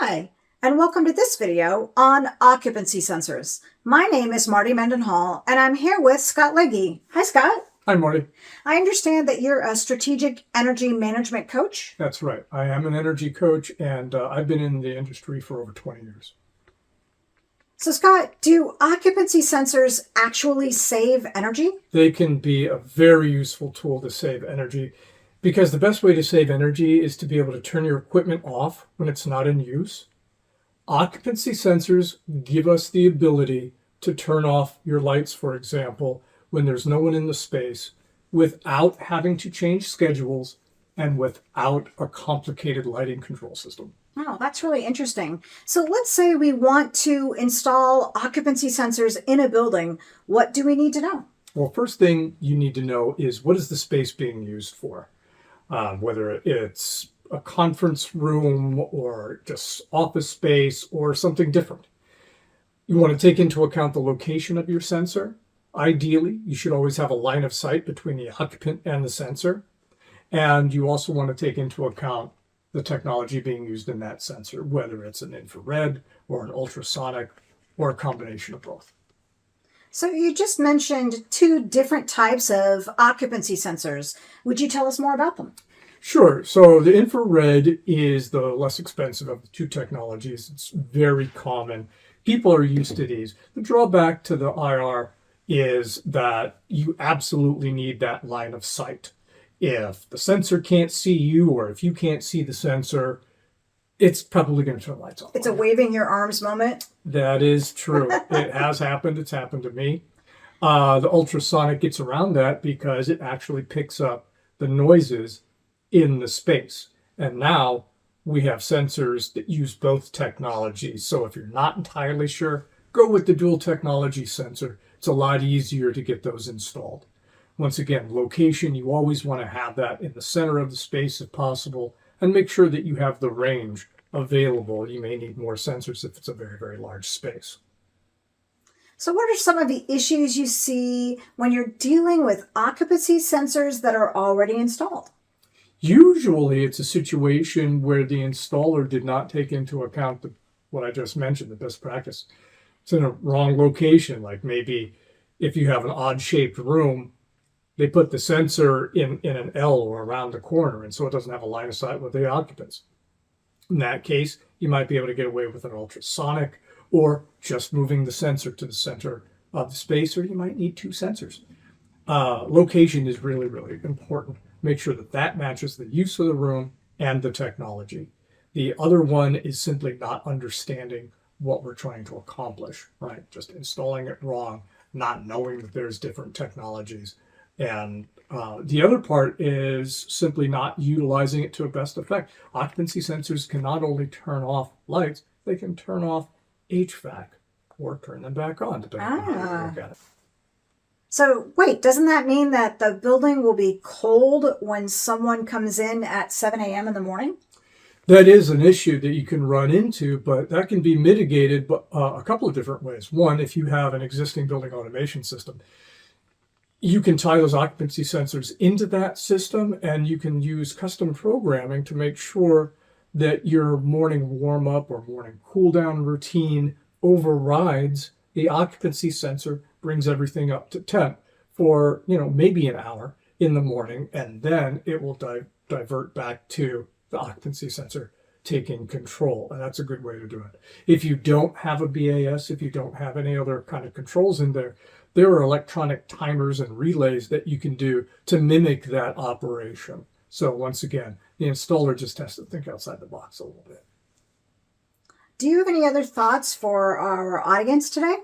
Hi, and welcome to this video on occupancy sensors. My name is Marty Mendenhall, and I'm here with Scott Legge. Hi, Scott. Hi, Marty. I understand that you're a strategic energy management coach. That's right. I am an energy coach, and I've been in the industry for over 20 years. So, Scott, do occupancy sensors actually save energy? They can be a very useful tool to save energy because the best way to save energy is to be able to turn your equipment off when it's not in use. Occupancy sensors give us the ability to turn off your lights, for example, when there's no one in the space without having to change schedules and without a complicated lighting control system. Oh, that's really interesting. So let's say we want to install occupancy sensors in a building. What do we need to know? Well, first thing you need to know is what is the space being used for? Whether it's a conference room or just office space or something different. You want to take into account the location of your sensor. Ideally, you should always have a line of sight between the occupant and the sensor. And you also want to take into account the technology being used in that sensor, whether it's an infrared or an ultrasonic or a combination of both. So you just mentioned two different types of occupancy sensors. Would you tell us more about them? Sure. So the infrared is the less expensive of the two technologies. It's very common. People are used to these. The drawback to the IR is that you absolutely need that line of sight. If the sensor can't see you or if you can't see the sensor, it's probably going to turn lights off. It's a waving your arms moment. That is true. It has happened. It's happened to me. The ultrasonic gets around that because it actually picks up the noises in the space. And now we have sensors that use both technologies. So if you're not entirely sure, go with the dual technology sensor. It's a lot easier to get those installed. Once again, location, you always want to have that in the center of the space if possible, and make sure that you have the range available. You may need more sensors if it's a very, very large space. So what are some of the issues you see when you're dealing with occupancy sensors that are already installed? Usually it's a situation where the installer did not take into account what I just mentioned, the best practice. It's in a wrong location, like maybe if you have an odd-shaped room, they put the sensor in an L or around the corner, and so it doesn't have a line of sight with the occupants. In that case, you might be able to get away with an ultrasonic or just moving the sensor to the center of the space, or you might need two sensors. Location is really, really important. Make sure that that matches the use of the room and the technology. The other one is simply not understanding what we're trying to accomplish, right? Just installing it wrong, not knowing that there's different technologies. And the other part is simply not utilizing it to a best effect. Occupancy sensors can not only turn off lights, they can turn off HVAC or turn them back on, depending on how you look at it. So wait, doesn't that mean that the building will be cold when someone comes in at 7 a.m. in the morning? That is an issue that you can run into, but that can be mitigated a couple of different ways. One, if you have an existing building automation system, you can tie those occupancy sensors into that system, and you can use custom programming to make sure that your morning warm-up or morning cool-down routine overrides the occupancy sensor, brings everything up to temp for maybe an hour in the morning, and then it will divert back to the occupancy sensor taking control. And that's a good way to do it. If you don't have a BAS, if you don't have any other kind of controls in there, there are electronic timers and relays that you can do to mimic that operation. So once again, the installer just has to think outside the box a little bit. Do you have any other thoughts for our audience today?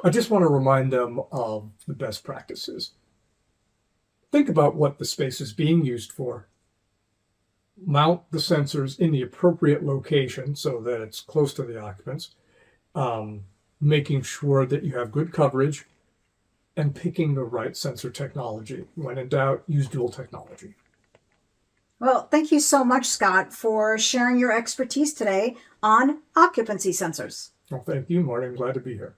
I just want to remind them of the best practices. Think about what the space is being used for. Mount the sensors in the appropriate location so that it's close to the occupants. Making sure that you have good coverage and picking the right sensor technology. When in doubt, use dual technology. Well, thank you so much, Scott, for sharing your expertise today on occupancy sensors. Well, thank you, Marty. I'm glad to be here.